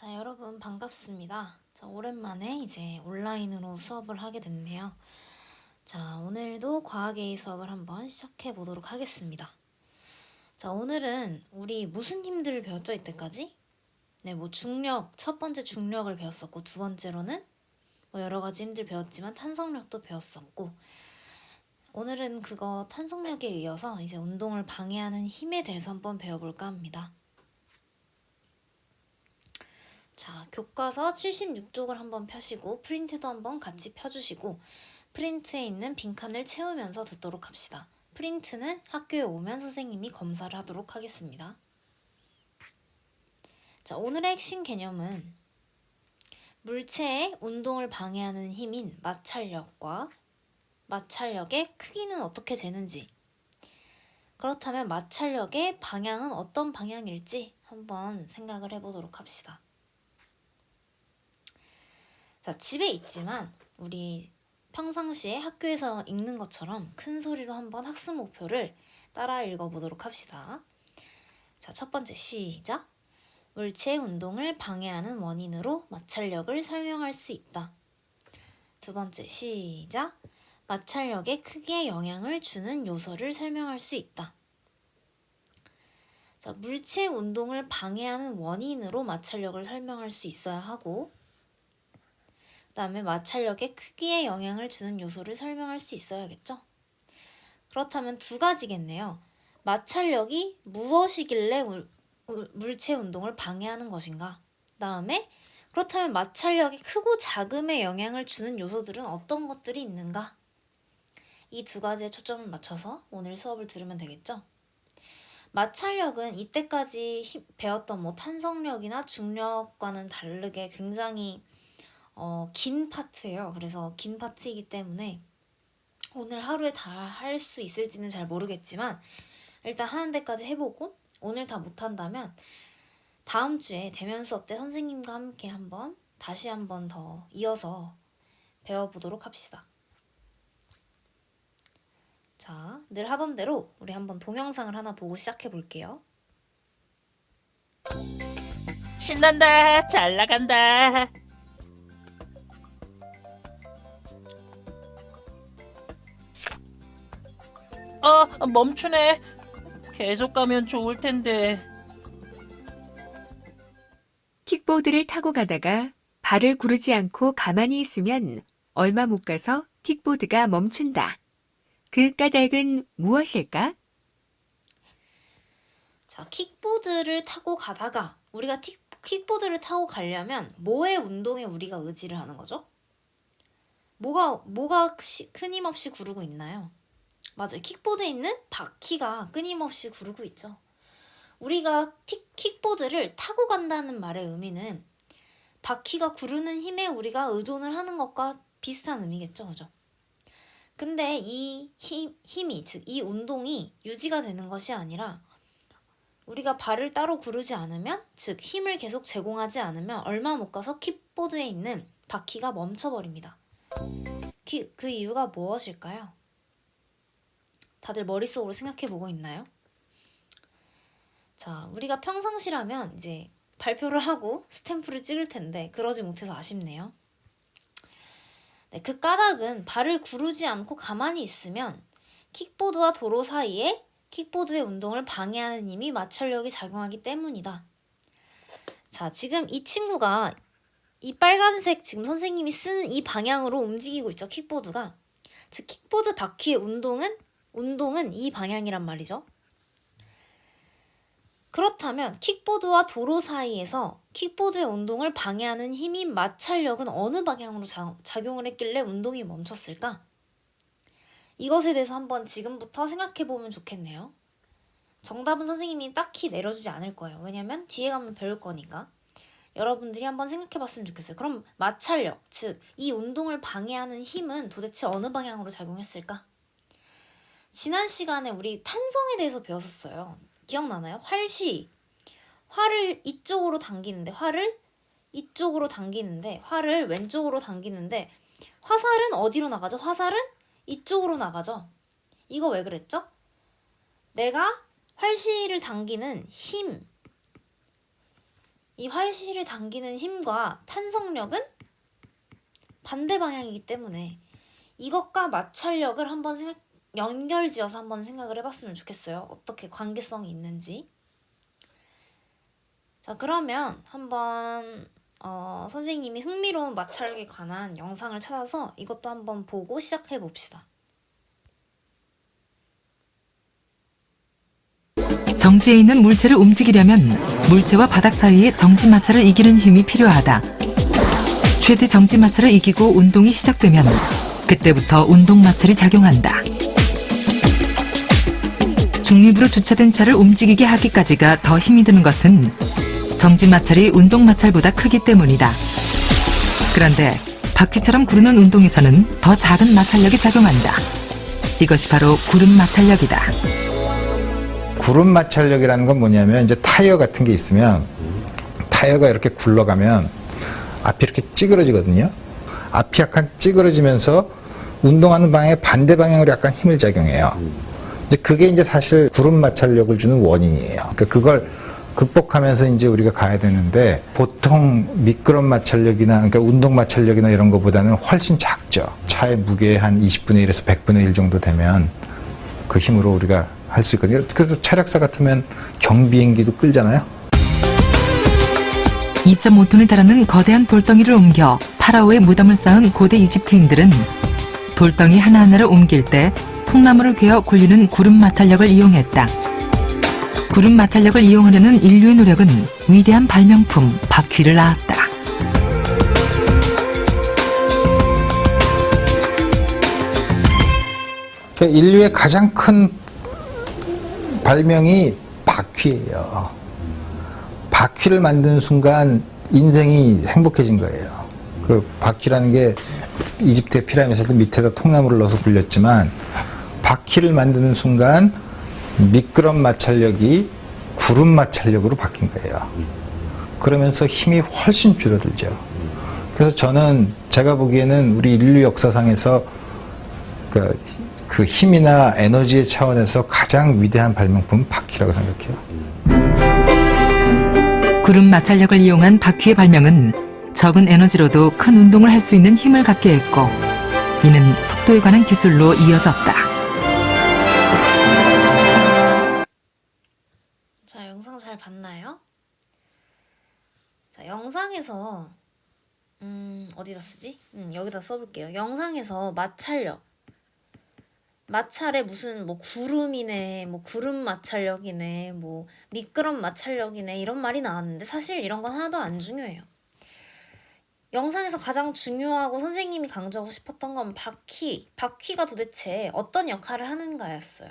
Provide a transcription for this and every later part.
자, 여러분 반갑습니다. 자, 오랜만에 이제 온라인으로 수업을 하게 됐네요. 자, 오늘도 과학의 수업을 한번 시작해 보도록 하겠습니다. 자, 오늘은 우리 무슨 힘들을 배웠죠, 이때까지? 네, 뭐 중력, 첫 번째 중력을 배웠었고, 두 번째로는 뭐 여러 가지 힘들 배웠지만 탄성력도 배웠었고, 오늘은 그거 탄성력에 이어서 이제 운동을 방해하는 힘에 대해서 한번 배워볼까 합니다. 자, 교과서 76쪽을 한번 펴시고 프린트도 한번 같이 펴주시고 프린트에 있는 빈칸을 채우면서 듣도록 합시다. 프린트는 학교에 오면 선생님이 검사를 하도록 하겠습니다. 자, 오늘의 핵심 개념은 물체의 운동을 방해하는 힘인 마찰력과 마찰력의 크기는 어떻게 재는지, 그렇다면 마찰력의 방향은 어떤 방향일지 한번 생각을 해보도록 합시다. 자, 집에 있지만 우리 평상시에 학교에서 읽는 것처럼 큰 소리로 한번 학습 목표를 따라 읽어보도록 합시다. 자, 첫 번째 시작. 물체의 운동을 방해하는 원인으로 마찰력을 설명할 수 있다. 두 번째 시작. 마찰력의 크기에 영향을 주는 요소를 설명할 수 있다. 자, 물체의 운동을 방해하는 원인으로 마찰력을 설명할 수 있어야 하고, 그 다음에 마찰력의 크기에 영향을 주는 요소를 설명할 수 있어야겠죠? 그렇다면 두 가지겠네요. 마찰력이 무엇이길래 물체 운동을 방해하는 것인가? 그 다음에 그렇다면 마찰력이 크고 작음에 영향을 주는 요소들은 어떤 것들이 있는가? 이 두 가지에 초점을 맞춰서 오늘 수업을 들으면 되겠죠? 마찰력은 이때까지 배웠던 뭐 탄성력이나 중력과는 다르게 굉장히 긴 파트예요. 그래서 긴 파트이기 때문에 오늘 하루에 다 할 수 있을지는 잘 모르겠지만 일단 하는 데까지 해보고 오늘 다 못한다면 다음 주에 대면 수업 때 선생님과 함께 다시 한번 더 이어서 배워보도록 합시다. 자, 늘 하던 대로 우리 한번 동영상을 하나 보고 시작해 볼게요. 신난다. 잘 나간다. 멈추네. 계속 가면 좋을 텐데. 킥보드를 타고 가다가 발을 구르지 않고 가만히 있으면 얼마 못 가서 킥보드가 멈춘다. 그 까닭은 무엇일까? 자, 킥보드를 타고 가다가 우리가 킥보드를 타고 가려면 뭐의 운동에 우리가 의지를 하는 거죠? 뭐가 끊임없이 구르고 있나요? 맞아요. 킥보드에 있는 바퀴가 끊임없이 구르고 있죠. 우리가 킥보드를 타고 간다는 말의 의미는 바퀴가 구르는 힘에 우리가 의존을 하는 것과 비슷한 의미겠죠. 그죠? 근데 이 힘이, 즉 이 운동이 유지가 되는 것이 아니라 우리가 발을 따로 구르지 않으면, 즉 힘을 계속 제공하지 않으면 얼마 못 가서 킥보드에 있는 바퀴가 멈춰버립니다. 그 이유가 무엇일까요? 다들 머릿속으로 생각해보고 있나요? 자, 우리가 평상시라면 이제 발표를 하고 스탬프를 찍을 텐데 그러지 못해서 아쉽네요. 네, 그 까닭은 발을 구르지 않고 가만히 있으면 킥보드와 도로 사이에 킥보드의 운동을 방해하는 힘이 마찰력이 작용하기 때문이다. 자, 지금 이 친구가 이 빨간색 지금 선생님이 쓰는 이 방향으로 움직이고 있죠, 킥보드가. 즉 킥보드 바퀴의 운동은 이 방향이란 말이죠. 그렇다면 킥보드와 도로 사이에서 킥보드의 운동을 방해하는 힘인 마찰력은 어느 방향으로 작용을 했길래 운동이 멈췄을까? 이것에 대해서 한번 지금부터 생각해보면 좋겠네요. 정답은 선생님이 딱히 내려주지 않을 거예요. 왜냐면 뒤에 가면 배울 거니까. 여러분들이 한번 생각해봤으면 좋겠어요. 그럼 마찰력, 즉 이 운동을 방해하는 힘은 도대체 어느 방향으로 작용했을까? 지난 시간에 우리 탄성에 대해서 배웠었어요. 기억나나요? 활을 이쪽으로 당기는데 활을 왼쪽으로 당기는데 화살은 어디로 나가죠? 화살은 이쪽으로 나가죠. 이거 왜 그랬죠? 내가 활시를 당기는 힘, 이 활실을 당기는 힘과 탄성력은 반대 방향이기 때문에 이것과 마찰력을 한번 연결지어서 한번 생각을 해봤으면 좋겠어요. 어떻게 관계성이 있는지. 자, 그러면 한번 선생님이 흥미로운 마찰력에 관한 영상을 찾아서 이것도 한번 보고 시작해 봅시다. 정지해 있는 물체를 움직이려면 물체와 바닥 사이의 정지 마찰을 이기는 힘이 필요하다. 최대 정지 마찰을 이기고 운동이 시작되면 그때부터 운동 마찰이 작용한다. 중립으로 주차된 차를 움직이게 하기까지가 더 힘이 드는 것은 정지 마찰이 운동 마찰보다 크기 때문이다. 그런데 바퀴처럼 구르는 운동에서는 더 작은 마찰력이 작용한다. 이것이 바로 구름 마찰력이다. 구름 마찰력이라는 건 뭐냐면 이제 타이어 같은 게 있으면 타이어가 이렇게 굴러가면 앞이 이렇게 찌그러지거든요. 앞이 약간 찌그러지면서 운동하는 방향의 반대 방향으로 약간 힘을 작용해요. 이제 그게 이제 사실 구름 마찰력을 주는 원인이에요. 그러니까 그걸 극복하면서 이제 우리가 가야 되는데 보통 미끄럼 마찰력이나 그러니까 운동 마찰력이나 이런 것보다는 훨씬 작죠. 차의 무게 한 20분의 1에서 100분의 1 정도 되면 그 힘으로 우리가 할 수 있거든요. 그래서 차력사 같으면 경비행기도 끌잖아요. 2.5톤에 달하는 거대한 돌덩이를 옮겨 파라오의 무덤을 쌓은 고대 이집트인들은 돌덩이 하나하나를 옮길 때 통나무를 괴어 굴리는 구름 마찰력을 이용했다. 구름 마찰력을 이용하려는 인류의 노력은 위대한 발명품 바퀴를 낳았다. 그러니까 인류의 가장 큰 발명이 바퀴예요. 바퀴를 만드는 순간 인생이 행복해진 거예요. 그 바퀴라는 게 이집트의 피라미드에서도 밑에다 통나무를 넣어서 굴렸지만 바퀴를 만드는 순간 미끄럼 마찰력이 구름 마찰력으로 바뀐 거예요. 그러면서 힘이 훨씬 줄어들죠. 그래서 저는 제가 보기에는 우리 인류 역사상에서 그 힘이나 에너지의 차원에서 가장 위대한 발명품은 바퀴라고 생각해요. 구름 마찰력을 이용한 바퀴의 발명은 적은 에너지로도 큰 운동을 할 수 있는 힘을 갖게 했고 이는 속도에 관한 기술로 이어졌다. 자, 영상 잘 봤나요? 자, 영상에서 어디다 쓰지? 여기다 써볼게요. 영상에서 마찰에 무슨 뭐 구름이네, 뭐 구름 마찰력이네, 뭐 미끄럼 마찰력이네 이런 말이 나왔는데 사실 이런 건 하나도 안 중요해요. 영상에서 가장 중요하고 선생님이 강조하고 싶었던 건 바퀴가 도대체 어떤 역할을 하는가였어요.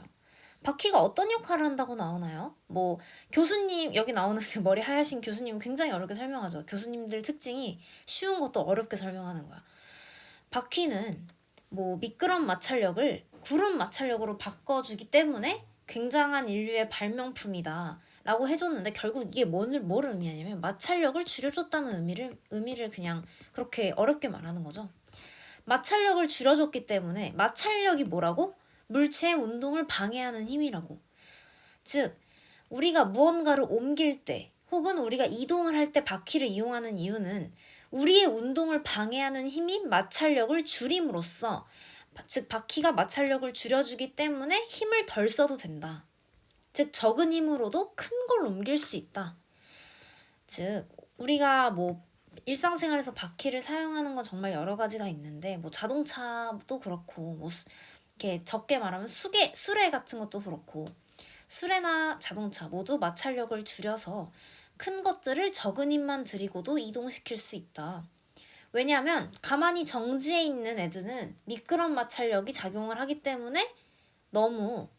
바퀴가 어떤 역할을 한다고 나오나요? 뭐 교수님, 여기 나오는 그 머리 하얗신 교수님은 굉장히 어렵게 설명하죠. 교수님들 특징이 쉬운 것도 어렵게 설명하는 거야. 바퀴는 뭐 미끄럼 마찰력을 구름 마찰력으로 바꿔주기 때문에 굉장한 인류의 발명품이다 라고 해줬는데 결국 이게 뭐를 의미하냐면 마찰력을 줄여줬다는 의미를 그냥 그렇게 어렵게 말하는 거죠. 마찰력을 줄여줬기 때문에 마찰력이 뭐라고? 물체의 운동을 방해하는 힘이라고. 즉 우리가 무언가를 옮길 때 혹은 우리가 이동을 할 때 바퀴를 이용하는 이유는 우리의 운동을 방해하는 힘인 마찰력을 줄임으로써 즉 바퀴가 마찰력을 줄여주기 때문에 힘을 덜 써도 된다. 즉 적은 힘으로도 큰 걸 옮길 수 있다. 즉 우리가 뭐 일상생활에서 바퀴를 사용하는 건 정말 여러 가지가 있는데 뭐 자동차도 그렇고 뭐 이렇게 적게 말하면 수레 같은 것도 그렇고 수레나 자동차 모두 마찰력을 줄여서 큰 것들을 적은 힘만 들이고도 이동시킬 수 있다. 왜냐하면 가만히 정지해 있는 애들은 미끄럼 마찰력이 작용을 하기 때문에 너무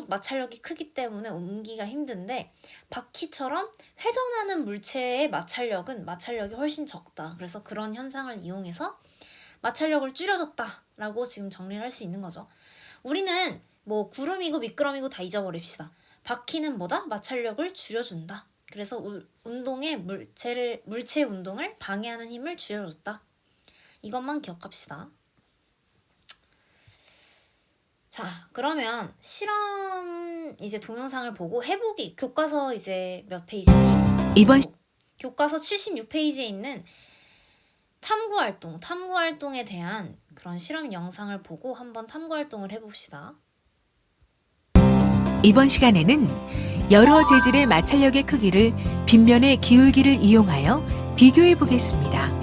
마찰력이 크기 때문에 옮기가 힘든데 바퀴처럼 회전하는 물체의 마찰력이 훨씬 적다. 그래서 그런 현상을 이용해서 마찰력을 줄여줬다라고 지금 정리를 할 수 있는 거죠. 우리는 뭐 구름이고 미끄럼이고 다 잊어버립시다. 바퀴는 뭐다? 마찰력을 줄여준다. 그래서 물체의 운동을 방해하는 힘을 줄여줬다. 이것만 기억합시다. 자, 그러면 실험 이제 동영상을 보고 해보기 교과서 이제 몇 페이지? 이번 교과서 76페이지에 있는 탐구 활동에 대한 그런 실험 영상을 보고 한번 탐구 활동을 해봅시다. 이번 시간에는 여러 재질의 마찰력의 크기를 빗면의 기울기를 이용하여 비교해 보겠습니다.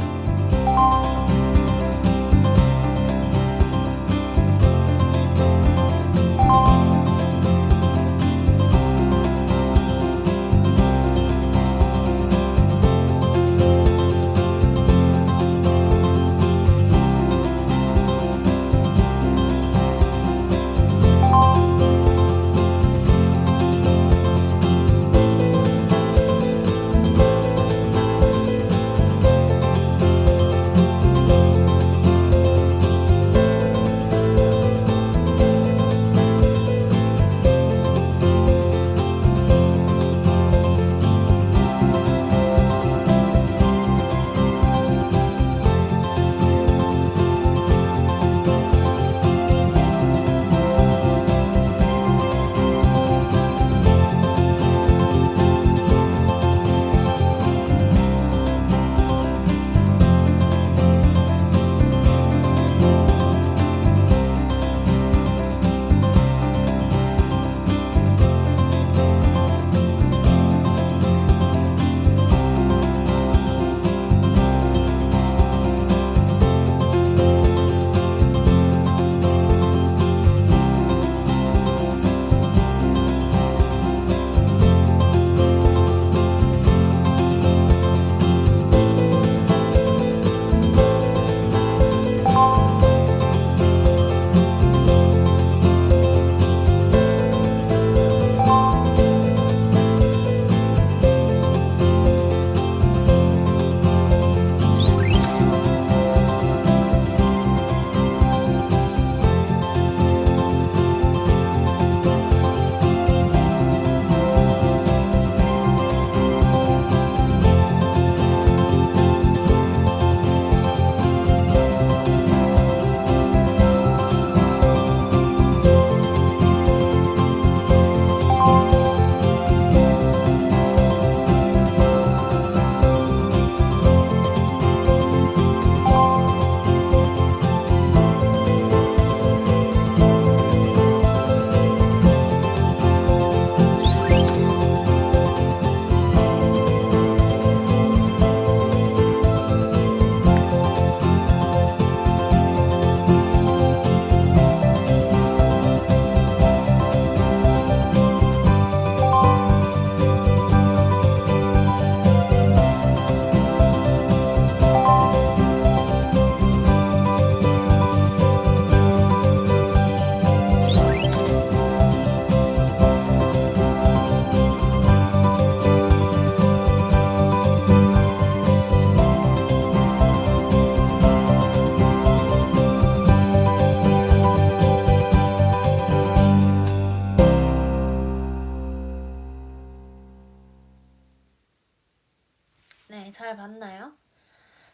네, 잘 봤나요?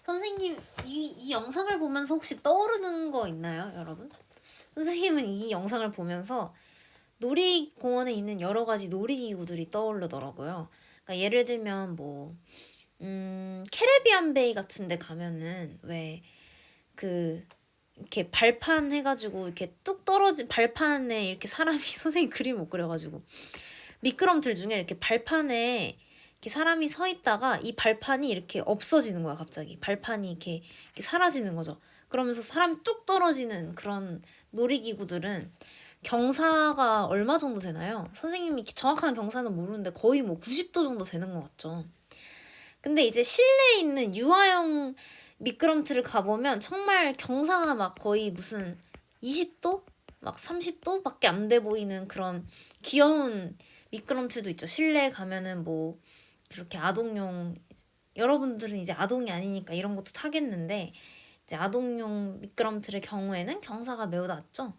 선생님, 이 영상을 보면서 혹시 떠오르는 거 있나요, 여러분? 선생님은 이 영상을 보면서 놀이공원에 있는 여러 가지 놀이기구들이 떠오르더라고요. 그러니까 예를 들면 뭐 캐리비안 베이 같은 데 가면은 왜 그 이렇게 발판 해가지고 이렇게 뚝 떨어진 발판에 이렇게 사람이 선생님 그림 못 그려가지고 미끄럼틀 중에 이렇게 발판에 이렇게 사람이 서 있다가 이 발판이 이렇게 없어지는 거야, 갑자기. 발판이 이렇게 사라지는 거죠. 그러면서 사람이 뚝 떨어지는 그런 놀이기구들은 경사가 얼마 정도 되나요? 선생님이 정확한 경사는 모르는데 거의 뭐 90도 정도 되는 것 같죠. 근데 이제 실내에 있는 유아용 미끄럼틀을 가보면 정말 경사가 막 거의 무슨 20도? 막 30도? 밖에 안 돼 보이는 그런 귀여운 미끄럼틀도 있죠. 실내에 가면은 뭐 그렇게 아동용, 여러분들은 이제 아동이 아니니까 이런 것도 타겠는데 이제 아동용 미끄럼틀의 경우에는 경사가 매우 낮죠.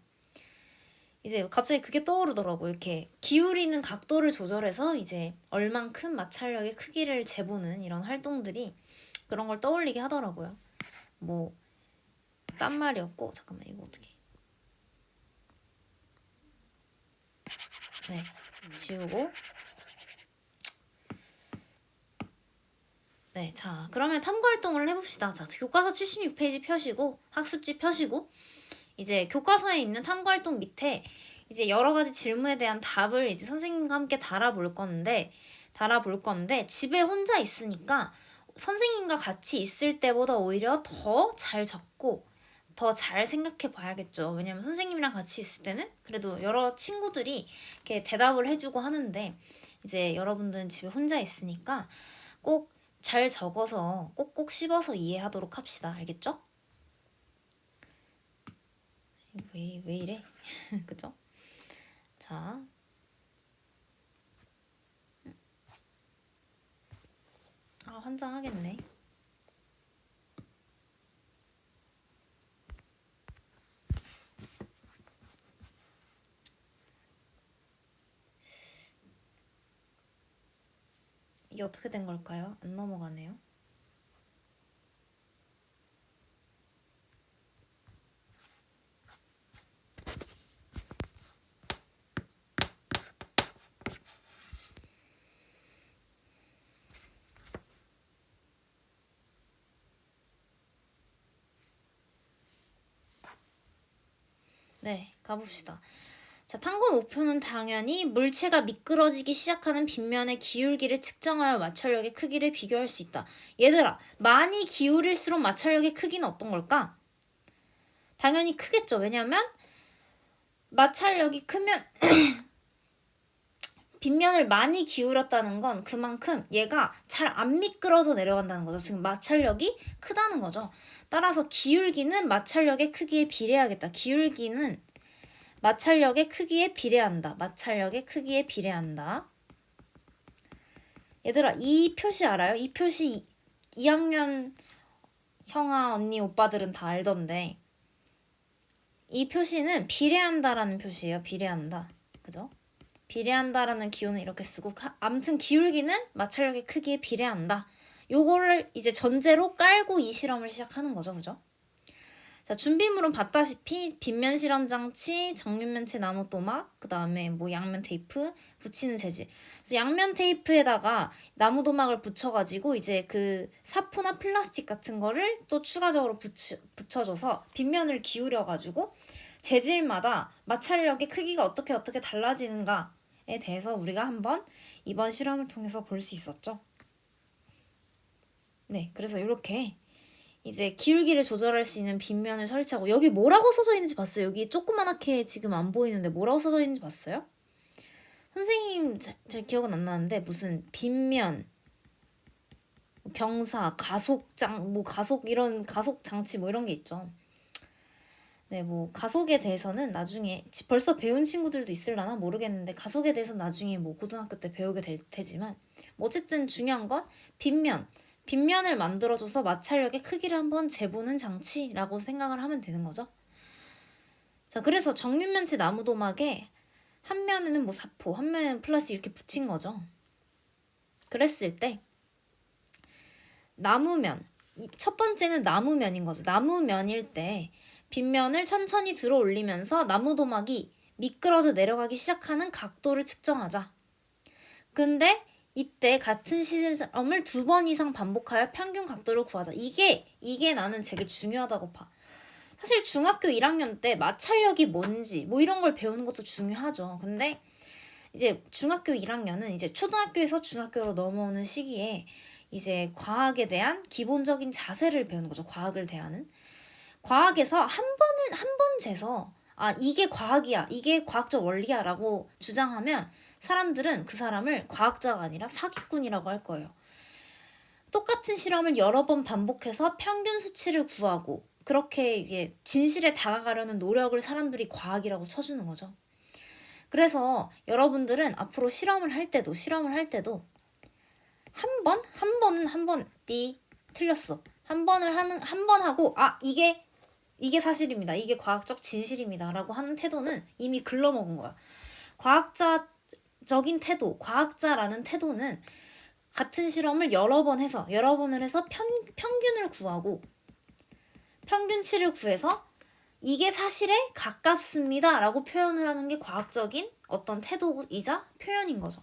이제 갑자기 그게 떠오르더라고요. 이렇게 기울이는 각도를 조절해서 이제 얼만큼 마찰력의 크기를 재보는 이런 활동들이 그런 걸 떠올리게 하더라고요. 뭐 딴 말이었고, 잠깐만 이거 어떻게? 네, 지우고 네, 자, 그러면 탐구 활동을 해봅시다. 자, 교과서 76페이지 펴시고, 학습지 펴시고, 이제 교과서에 있는 탐구 활동 밑에 이제 여러 가지 질문에 대한 답을 이제 선생님과 함께 달아볼 건데, 집에 혼자 있으니까 선생님과 같이 있을 때보다 오히려 더 잘 적고, 더 잘 생각해 봐야겠죠. 왜냐면 선생님이랑 같이 있을 때는 그래도 여러 친구들이 이렇게 대답을 해주고 하는데, 이제 여러분들은 집에 혼자 있으니까 꼭 잘 적어서 꼭꼭 씹어서 이해하도록 합시다. 알겠죠? 왜 이래? 그죠? 자. 환장하겠네. 이게 어떻게 된 걸까요? 안 넘어가네요. 네, 가봅시다. 자, 탐구 목표는 당연히 물체가 미끄러지기 시작하는 빗면의 기울기를 측정하여 마찰력의 크기를 비교할 수 있다. 얘들아, 많이 기울일수록 마찰력의 크기는 어떤 걸까? 당연히 크겠죠. 왜냐면 마찰력이 크면 빗면을 많이 기울였다는 건 그만큼 얘가 잘 안 미끄러져 내려간다는 거죠. 지금 마찰력이 크다는 거죠. 따라서 기울기는 마찰력의 크기에 비례하겠다. 기울기는 마찰력의 크기에 비례한다. 마찰력의 크기에 비례한다. 얘들아, 이 표시 알아요? 이 표시 2학년 형아, 언니, 오빠들은 다 알던데, 이 표시는 비례한다라는 표시예요. 비례한다. 그죠? 비례한다라는 기호는 이렇게 쓰고, 아무튼 기울기는 마찰력의 크기에 비례한다. 요거를 이제 전제로 깔고 이 실험을 시작하는 거죠. 그죠? 자, 준비물은 봤다시피 빗면 실험 장치, 정육면체 나무 도막, 그 다음에 뭐 양면 테이프, 붙이는 재질. 그래서 양면 테이프에다가 나무 도막을 붙여가지고 이제 그 사포나 플라스틱 같은 거를 또 추가적으로 붙여줘서 빗면을 기울여가지고 재질마다 마찰력의 크기가 어떻게 달라지는가에 대해서 우리가 한번 이번 실험을 통해서 볼 수 있었죠. 네, 그래서 이렇게 이제 기울기를 조절할 수 있는 빗면을 설치하고, 여기 뭐라고 써져 있는지 봤어요? 여기 조그만하게 지금 안 보이는데 뭐라고 써져 있는지 봤어요? 선생님 제 기억은 안 나는데 무슨 빗면, 경사, 가속장, 뭐 가속 이런 가속 장치 뭐 이런 게 있죠. 네, 뭐 가속에 대해서는 나중에 벌써 배운 친구들도 있을라나 모르겠는데, 가속에 대해서는 나중에 뭐 고등학교 때 배우게 될 테지만, 뭐 어쨌든 중요한 건 빗면을 만들어줘서 마찰력의 크기를 한번 재보는 장치라고 생각을 하면 되는 거죠. 자, 그래서 정육면체 나무 도막에 한 면에는 뭐 사포, 한 면에는 플라스틱 이렇게 붙인 거죠. 그랬을 때 나무면, 첫 번째는 나무면인 거죠. 나무면일 때 빗면을 천천히 들어 올리면서 나무 도막이 미끄러져 내려가기 시작하는 각도를 측정하자. 근데 이때 같은 실험을 2번 이상 반복하여 평균 각도를 구하자. 이게 나는 되게 중요하다고 봐. 사실 중학교 1학년 때 마찰력이 뭔지 뭐 이런 걸 배우는 것도 중요하죠. 근데 이제 중학교 1학년은 이제 초등학교에서 중학교로 넘어오는 시기에 이제 과학에 대한 기본적인 자세를 배우는 거죠. 과학을 대하는. 과학에서 한 번 재서 이게 과학이야, 이게 과학적 원리야 라고 주장하면 사람들은 그 사람을 과학자가 아니라 사기꾼이라고 할 거예요. 똑같은 실험을 여러 번 반복해서 평균 수치를 구하고 그렇게 이게 진실에 다가가려는 노력을 사람들이 과학이라고 쳐주는 거죠. 그래서 여러분들은 앞으로 실험을 할 때도 한 번은 틀렸어. 한 번 하고 이게 사실입니다. 이게 과학적 진실입니다. 라고 하는 태도는 이미 글러먹은 거야. 과학자적인 태도, 과학자라는 태도는 같은 실험을 여러 번을 해서 평균을 구하고 평균치를 구해서 이게 사실에 가깝습니다. 라고 표현을 하는 게 과학적인 어떤 태도이자 표현인 거죠.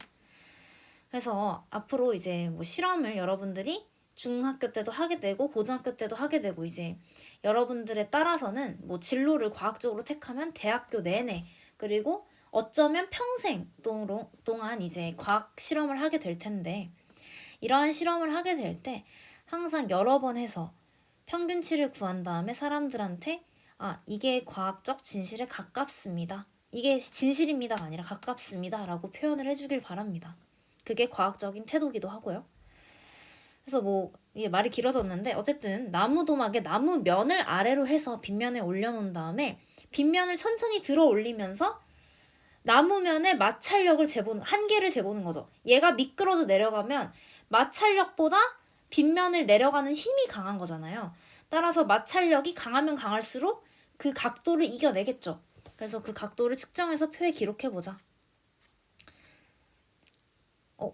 그래서 앞으로 이제 뭐 실험을 여러분들이 중학교 때도 하게 되고 고등학교 때도 하게 되고 이제 여러분들에 따라서는 뭐 진로를 과학적으로 택하면 대학교 내내 그리고 어쩌면 평생 동안 이제 과학 실험을 하게 될 텐데 이러한 실험을 하게 될 때 항상 여러 번 해서 평균치를 구한 다음에 사람들한테 이게 과학적 진실에 가깝습니다. 이게 진실입니다가 아니라 가깝습니다 라고 표현을 해주길 바랍니다. 그게 과학적인 태도기도 하고요. 그래서 뭐 이게 말이 길어졌는데 어쨌든 나무 도막에 나무 면을 아래로 해서 빗면에 올려놓은 다음에 빗면을 천천히 들어 올리면서 나무 면의 마찰력을 한계를 재보는 거죠. 얘가 미끄러져 내려가면 마찰력보다 빗면을 내려가는 힘이 강한 거잖아요. 따라서 마찰력이 강하면 강할수록 그 각도를 이겨내겠죠. 그래서 그 각도를 측정해서 표에 기록해보자.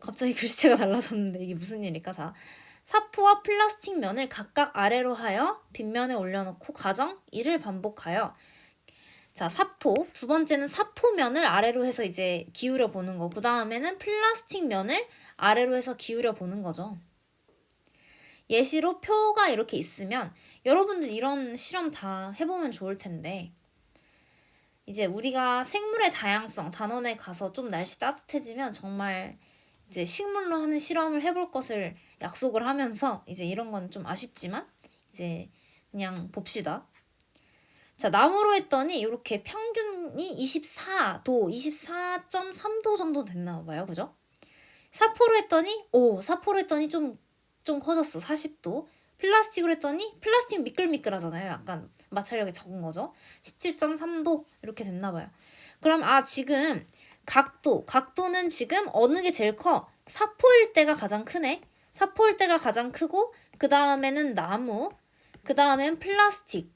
갑자기 글씨체가 달라졌는데 이게 무슨 일일까? 자, 사포와 플라스틱 면을 각각 아래로 하여 빗면에 올려놓고 과정 1을 반복하여 자, 사포. 두 번째는 사포면을 아래로 해서 이제 기울여 보는 거. 그 다음에는 플라스틱 면을 아래로 해서 기울여 보는 거죠. 예시로 표가 이렇게 있으면 여러분들 이런 실험 다 해보면 좋을 텐데 이제 우리가 생물의 다양성 단원에 가서 좀 날씨 따뜻해지면 정말 이제 식물로 하는 실험을 해볼 것을 약속을 하면서 이제 이런 건 좀 아쉽지만 이제 그냥 봅시다. 자, 나무로 했더니 이렇게 평균이 24도, 24.3도 정도 됐나 봐요. 그죠? 사포로 했더니 좀 커졌어. 40도. 플라스틱으로 했더니 플라스틱 미끌미끌하잖아요. 약간 마찰력이 적은 거죠. 17.3도 이렇게 됐나 봐요. 그럼 지금 각도는 지금 어느 게 제일 커? 사포일 때가 가장 크네. 사포일 때가 가장 크고 그 다음에는 나무, 그 다음엔 플라스틱.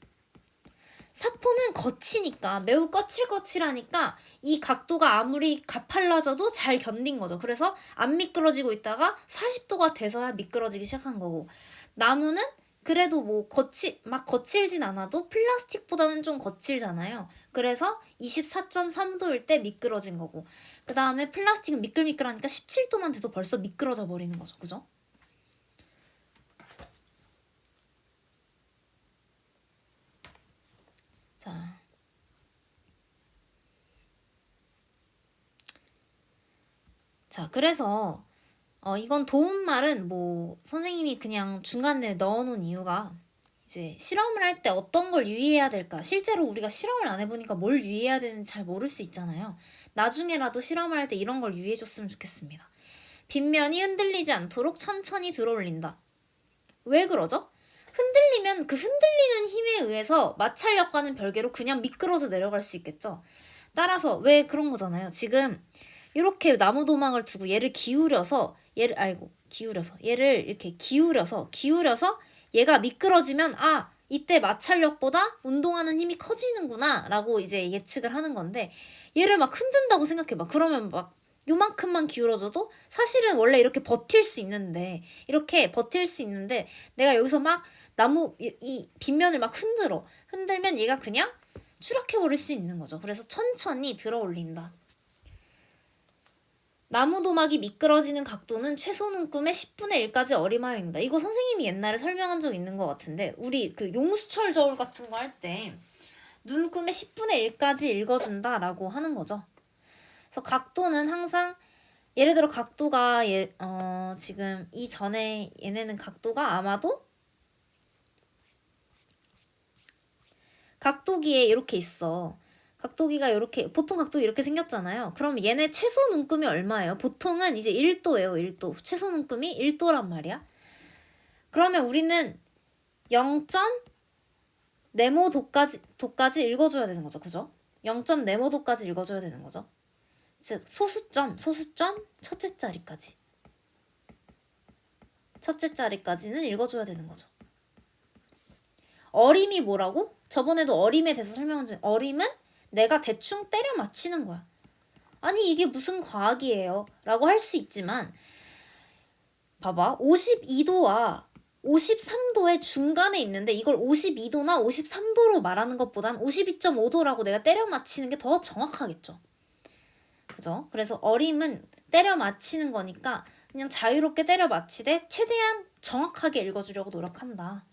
사포는 거치니까 매우 거칠거칠하니까 이 각도가 아무리 가팔라져도 잘 견딘 거죠. 그래서 안 미끄러지고 있다가 40도가 돼서야 미끄러지기 시작한 거고 나무는 그래도 뭐 막 거칠진 않아도 플라스틱보다는 좀 거칠잖아요. 그래서 24.3도일 때 미끄러진 거고 그 다음에 플라스틱은 미끌미끌하니까 17도만 돼도 벌써 미끄러져 버리는 거죠. 그죠? 자, 그래서 이건 도움말은 뭐 선생님이 그냥 중간에 넣어놓은 이유가 이제 실험을 할 때 어떤 걸 유의해야 될까? 실제로 우리가 실험을 안 해보니까 뭘 유의해야 되는지 잘 모를 수 있잖아요. 나중에라도 실험을 할 때 이런 걸 유의해줬으면 좋겠습니다. 빗면이 흔들리지 않도록 천천히 들어올린다. 왜 그러죠? 흔들리면 그 흔들리는 힘에 의해서 마찰력과는 별개로 그냥 미끄러져 내려갈 수 있겠죠. 따라서 왜 그런 거잖아요. 지금 이렇게 나무 도막을 두고 얘를 이렇게 기울여서 얘가 미끄러지면 이때 마찰력보다 운동하는 힘이 커지는구나 라고 이제 예측을 하는 건데 얘를 막 흔든다고 생각해봐. 그러면 막 요만큼만 기울어져도 사실은 원래 이렇게 버틸 수 있는데 내가 여기서 막 나무 이 빗면을 막 흔들면 얘가 그냥 추락해버릴 수 있는 거죠. 그래서 천천히 들어 올린다. 나무 도막이 미끄러지는 각도는 최소 눈금의 10분의 1까지 어림하여입니다. 이거 선생님이 옛날에 설명한 적 있는 것 같은데 우리 그 용수철 저울 같은 거 할 때 눈금의 10분의 1까지 읽어준다라고 하는 거죠. 그래서 각도는 항상 예를 들어 각도가 지금 이전에 얘네는 각도가 아마도 각도기에 이렇게 있어. 각도기가 이렇게 보통 각도 이렇게 생겼잖아요. 그럼 얘네 최소 눈금이 얼마예요? 보통은 이제 1도예요. 1도. 최소 눈금이 1도란 말이야. 그러면 우리는 0.네모도까지 읽어줘야 되는 거죠. 그죠? 0.네모도까지 읽어줘야 되는 거죠. 즉 소수점 첫째 자리까지는 읽어줘야 되는 거죠. 어림이 뭐라고? 저번에도 어림에 대해서 설명한 적 어림은 내가 대충 때려 맞히는 거야. 아니 이게 무슨 과학이에요 라고 할 수 있지만 봐봐 52도와 53도의 중간에 있는데 이걸 52도나 53도로 말하는 것보단 52.5도라고 내가 때려 맞히는 게 더 정확하겠죠. 그죠? 그래서 어림은 때려 맞히는 거니까 그냥 자유롭게 때려 맞히되 최대한 정확하게 읽어주려고 노력한다.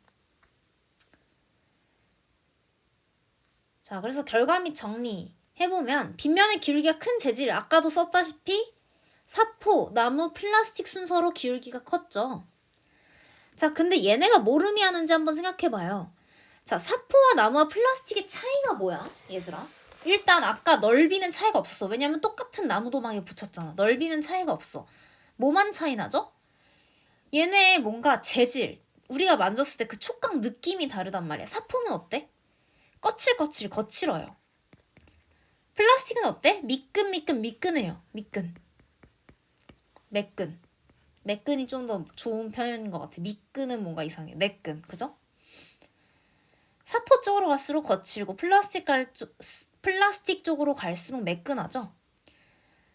자, 그래서 결과 및 정리해보면 빗면의 기울기가 큰 재질, 아까도 썼다시피 사포, 나무, 플라스틱 순서로 기울기가 컸죠. 자, 근데 얘네가 뭘 의미하는지 한번 생각해봐요. 자, 사포와 나무와 플라스틱의 차이가 뭐야, 얘들아? 일단 아까 넓이는 차이가 없었어. 왜냐면 똑같은 나무 도망에 붙였잖아. 넓이는 차이가 없어. 뭐만 차이 나죠? 얘네 뭔가 재질, 우리가 만졌을 때 그 촉각 느낌이 다르단 말이야. 사포는 어때? 거칠거칠, 거칠어요. 플라스틱은 어때? 미끈해요. 미끈. 매끈. 매끈이 좀 더 좋은 표현인 것 같아. 미끈은 뭔가 이상해. 매끈. 그죠? 사포 쪽으로 갈수록 거칠고 플라스틱 쪽으로 갈수록 매끈하죠?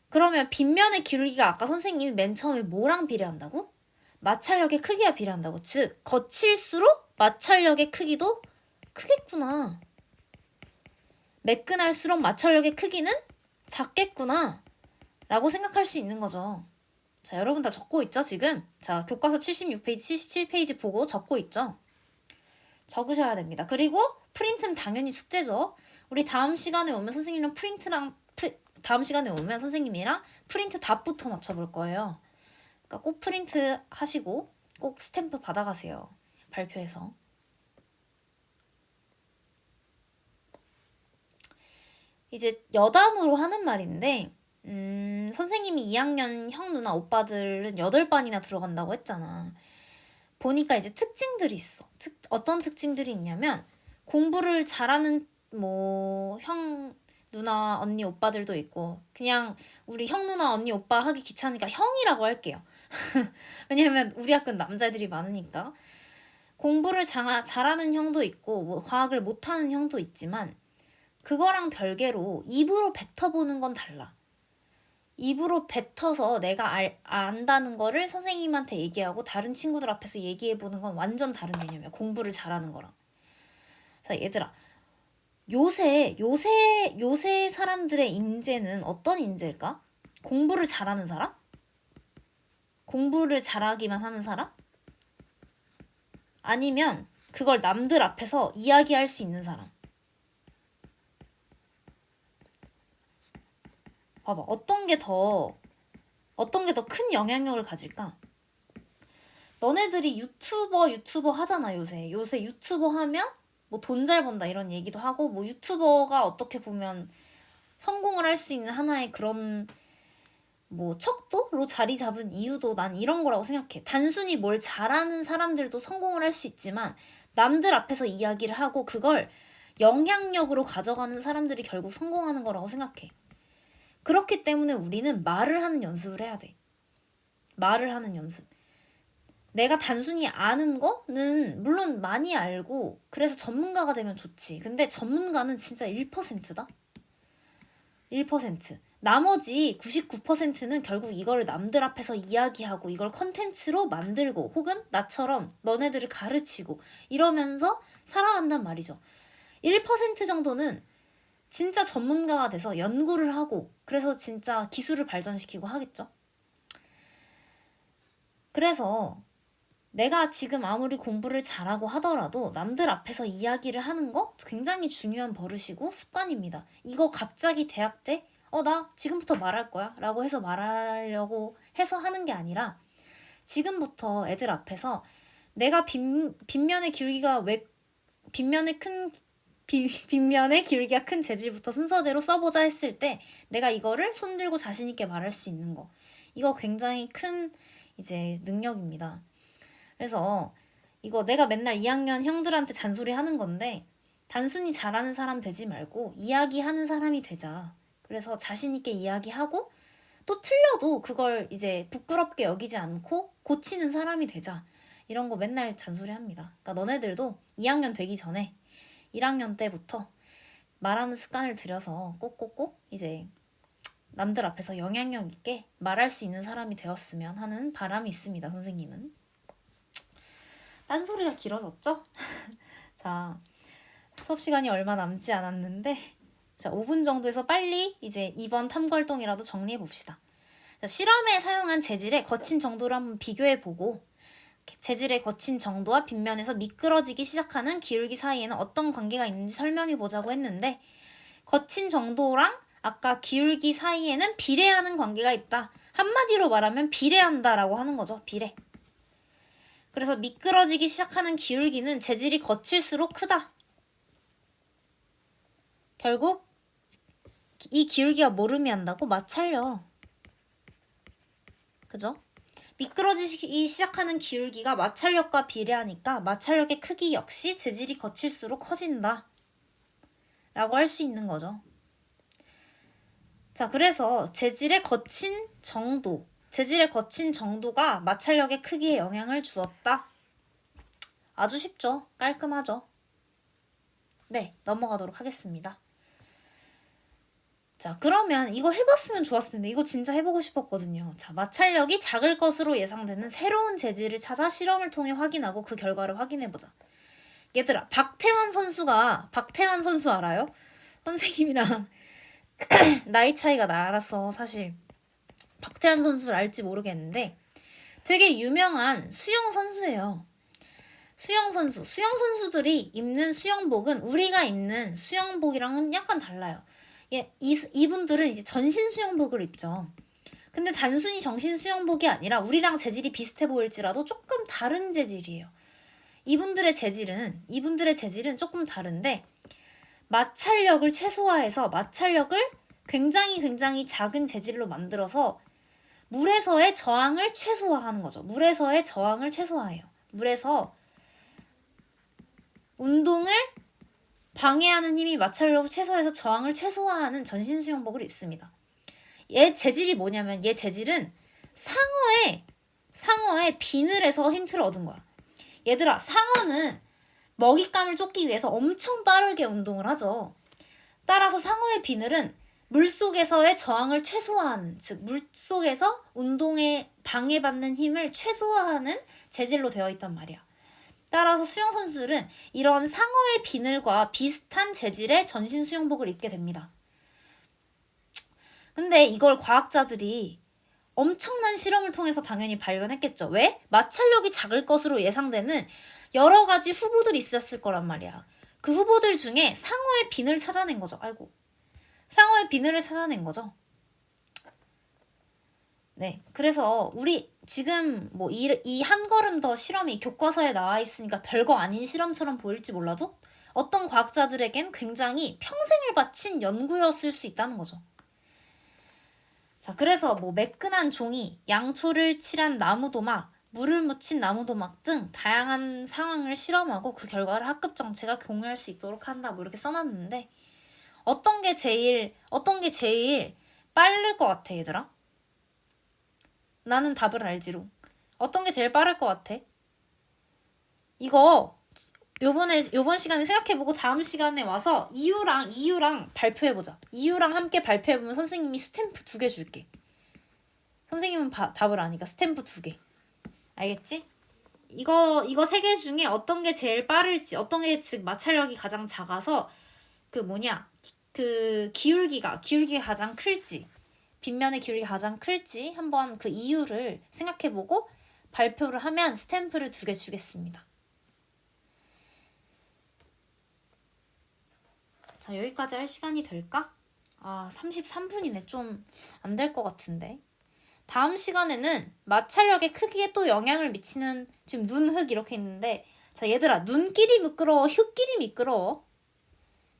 그러면 빗면의 기울기가 아까 선생님이 맨 처음에 뭐랑 비례한다고? 마찰력의 크기와 비례한다고. 즉, 거칠수록 마찰력의 크기도 크겠구나. 매끈할수록 마찰력의 크기는 작겠구나. 라고 생각할 수 있는 거죠. 자, 여러분 다 적고 있죠, 지금? 자, 교과서 76페이지, 77페이지 보고 적고 있죠? 적으셔야 됩니다. 그리고 프린트는 당연히 숙제죠. 우리 다음 시간에 오면 선생님이랑 프린트 답부터 맞춰볼 거예요. 그러니까 꼭 프린트 하시고 꼭 스탬프 받아가세요. 발표해서. 이제 여담으로 하는 말인데 선생님이 2학년 형 누나 오빠들은 8반이나 들어간다고 했잖아. 보니까 이제 특징들이 있어. 어떤 특징들이 있냐면 공부를 잘하는 뭐 형 누나 언니 오빠들도 있고, 그냥 우리 형 누나 언니 오빠 하기 귀찮으니까 형이라고 할게요. 왜냐면 우리 학교는 남자애들이 많으니까. 공부를 잘하는 형도 있고 뭐 과학을 못하는 형도 있지만 그거랑 별개로 입으로 뱉어보는 건 달라. 입으로 뱉어서 내가 안다는 거를 선생님한테 얘기하고 다른 친구들 앞에서 얘기해보는 건 완전 다른 개념이야. 공부를 잘하는 거랑. 자, 얘들아. 요새 사람들의 인재는 어떤 인재일까? 공부를 잘하는 사람? 공부를 잘하기만 하는 사람? 아니면 그걸 남들 앞에서 이야기할 수 있는 사람? 봐봐. 어떤 게 더 큰 영향력을 가질까? 너네들이 유튜버 하잖아, 요새. 요새 유튜버 하면 뭐 돈 잘 번다 이런 얘기도 하고, 뭐 유튜버가 어떻게 보면 성공을 할 수 있는 하나의 그런 뭐 척도로 자리 잡은 이유도 난 이런 거라고 생각해. 단순히 뭘 잘하는 사람들도 성공을 할 수 있지만 남들 앞에서 이야기를 하고 그걸 영향력으로 가져가는 사람들이 결국 성공하는 거라고 생각해. 그렇기 때문에 우리는 말을 하는 연습을 해야 돼. 말을 하는 연습. 내가 단순히 아는 거는 물론 많이 알고 그래서 전문가가 되면 좋지. 근데 전문가는 진짜 1%다. 1%. 나머지 99%는 결국 이걸 남들 앞에서 이야기하고 이걸 컨텐츠로 만들고 혹은 나처럼 너네들을 가르치고 이러면서 살아간단 말이죠. 1% 정도는 진짜 전문가가 돼서 연구를 하고 그래서 진짜 기술을 발전시키고 하겠죠. 그래서 내가 지금 아무리 공부를 잘하고 하더라도 남들 앞에서 이야기를 하는 거 굉장히 중요한 버릇이고 습관입니다. 이거 갑자기 대학 때 나 지금부터 말할 거야 라고 해서 말하려고 해서 하는 게 아니라 지금부터 애들 앞에서 내가 빗면의 기울기가 빗면의 기울기가 큰 재질부터 순서대로 써보자 했을 때 내가 이거를 손들고 자신 있게 말할 수 있는 거, 이거 굉장히 큰 이제 능력입니다. 그래서 이거 내가 맨날 2학년 형들한테 잔소리 하는 건데 단순히 잘하는 사람 되지 말고 이야기하는 사람이 되자. 그래서 자신 있게 이야기하고 또 틀려도 그걸 이제 부끄럽게 여기지 않고 고치는 사람이 되자. 이런 거 맨날 잔소리 합니다. 그러니까 너네들도 2학년 되기 전에 1학년 때부터 말하는 습관을 들여서 꼭꼭꼭 이제 남들 앞에서 영향력 있게 말할 수 있는 사람이 되었으면 하는 바람이 있습니다. 선생님은. 딴소리가 길어졌죠? 자, 수업 시간이 얼마 남지 않았는데 자, 5분 정도에서 빨리 이제 이번 탐구활동이라도 정리해 봅시다. 자, 실험에 사용한 재질의 거친 정도를 한번 비교해 보고 재질의 거친 정도와 빗면에서 미끄러지기 시작하는 기울기 사이에는 어떤 관계가 있는지 설명해 보자고 했는데, 거친 정도랑 아까 기울기 사이에는 비례하는 관계가 있다. 한마디로 말하면 비례한다라고 하는 거죠. 비례. 그래서 미끄러지기 시작하는 기울기는 재질이 거칠수록 크다. 결국 이 기울기가 뭘 의미한다고? 마찰력. 그죠? 미끄러지기 시작하는 기울기가 마찰력과 비례하니까 마찰력의 크기 역시 재질이 거칠수록 커진다. 라고 할 수 있는 거죠. 자, 그래서 재질의 거친 정도가 마찰력의 크기에 영향을 주었다. 아주 쉽죠? 깔끔하죠? 네, 넘어가도록 하겠습니다. 자, 그러면 이거 해봤으면 좋았을 텐데 이거 진짜 해보고 싶었거든요. 자, 마찰력이 작을 것으로 예상되는 새로운 재질을 찾아 실험을 통해 확인하고 그 결과를 확인해보자. 얘들아, 박태환 선수 알아요? 선생님이랑 나이 차이가 나라서 사실 박태환 선수를 알지 모르겠는데 되게 유명한 수영 선수예요. 수영 선수들이 입는 수영복은 우리가 입는 수영복이랑은 약간 달라요. 이분들은 이제 전신 수영복을 입죠. 근데 단순히 정신 수영복이 아니라 우리랑 재질이 비슷해 보일지라도 조금 다른 재질이에요. 이분들의 재질은 조금 다른데 마찰력을 최소화해서 마찰력을 굉장히 작은 재질로 만들어서 물에서의 저항을 최소화하는 거죠. 물에서의 저항을 최소화해요. 물에서 운동을 방해하는 힘이 마찰력을 최소화해서 저항을 최소화하는 전신 수영복을 입습니다. 얘 재질이 뭐냐면 얘 재질은 상어의 비늘에서 힌트를 얻은 거야. 얘들아, 상어는 먹잇감을 쫓기 위해서 엄청 빠르게 운동을 하죠. 따라서 상어의 비늘은 물속에서의 저항을 최소화하는, 즉 물속에서 운동에 방해받는 힘을 최소화하는 재질로 되어 있단 말이야. 따라서 수영 선수들은 이런 상어의 비늘과 비슷한 재질의 전신 수영복을 입게 됩니다. 근데 이걸 과학자들이 엄청난 실험을 통해서 당연히 발견했겠죠. 왜? 마찰력이 작을 것으로 예상되는 여러 가지 후보들이 있었을 거란 말이야. 그 후보들 중에 상어의 비늘을 찾아낸 거죠. 상어의 비늘을 찾아낸 거죠. 네, 그래서 우리 지금 뭐 이 한 걸음 더 실험이 교과서에 나와 있으니까 별거 아닌 실험처럼 보일지 몰라도 어떤 과학자들에겐 굉장히 평생을 바친 연구였을 수 있다는 거죠. 자, 그래서 뭐 매끈한 종이, 양초를 칠한 나무도막, 물을 묻힌 나무도막 등 다양한 상황을 실험하고 그 결과를 학급 정체가 공유할 수 있도록 한다. 뭐 이렇게 써놨는데 어떤 게 제일 빠를 것 같아, 얘들아? 나는 답을 알지로. 어떤 게 제일 빠를 것 같아? 이거 요번 시간에 생각해보고 다음 시간에 와서 이유랑 발표해보자. 이유랑 함께 발표해보면 선생님이 스탬프 2개 줄게. 선생님은 답을 아니까 스탬프 2개. 알겠지? 이거 3개 중에 어떤 게 제일 빠를지, 어떤 게 즉 마찰력이 가장 작아서 기울기가 가장 클지, 빗면의 기울기가 가장 클지 한번 그 이유를 생각해보고 발표를 하면 스탬프를 2개 주겠습니다. 자, 여기까지 할 시간이 될까? 33분이네. 좀 안 될 것 같은데. 다음 시간에는 마찰력의 크기에 또 영향을 미치는, 지금 눈, 흙 이렇게 있는데, 자, 얘들아, 눈끼리 미끄러워, 흙끼리 미끄러워.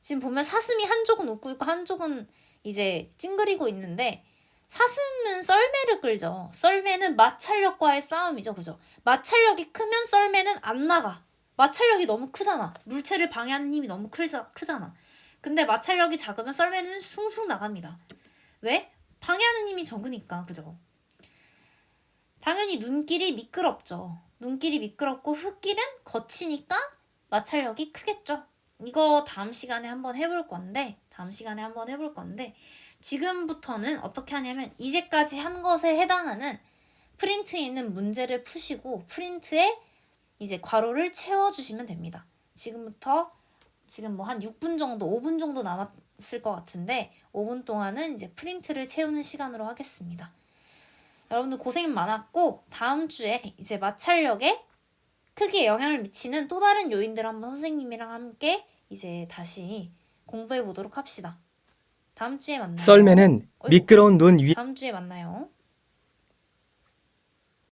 지금 보면 사슴이 한쪽은 웃고 있고 한쪽은 이제 찡그리고 있는데, 사슴은 썰매를 끌죠. 썰매는 마찰력과의 싸움이죠. 그죠? 마찰력이 크면 썰매는 안 나가. 마찰력이 너무 크잖아. 물체를 방해하는 힘이 너무 크잖아. 근데 마찰력이 작으면 썰매는 숭숭 나갑니다. 왜? 방해하는 힘이 적으니까. 그죠? 당연히 눈길이 미끄럽죠. 눈길이 미끄럽고 흙길은 거치니까 마찰력이 크겠죠. 이거 다음 시간에 한번 해볼 건데 지금부터는 어떻게 하냐면 이제까지 한 것에 해당하는 프린트에 있는 문제를 푸시고 프린트에 이제 괄호를 채워주시면 됩니다. 지금부터 지금 뭐 한 6분 정도, 5분 정도 남았을 것 같은데 5분 동안은 이제 프린트를 채우는 시간으로 하겠습니다. 여러분들 고생 많았고 다음 주에 이제 마찰력의 크기에 영향을 미치는 또 다른 요인들 한번 선생님이랑 함께 이제 다시 공부해 보도록 합시다. 다음 주에 만나요. 썰매는 미끄러운 논 위 다음 주에 만나요.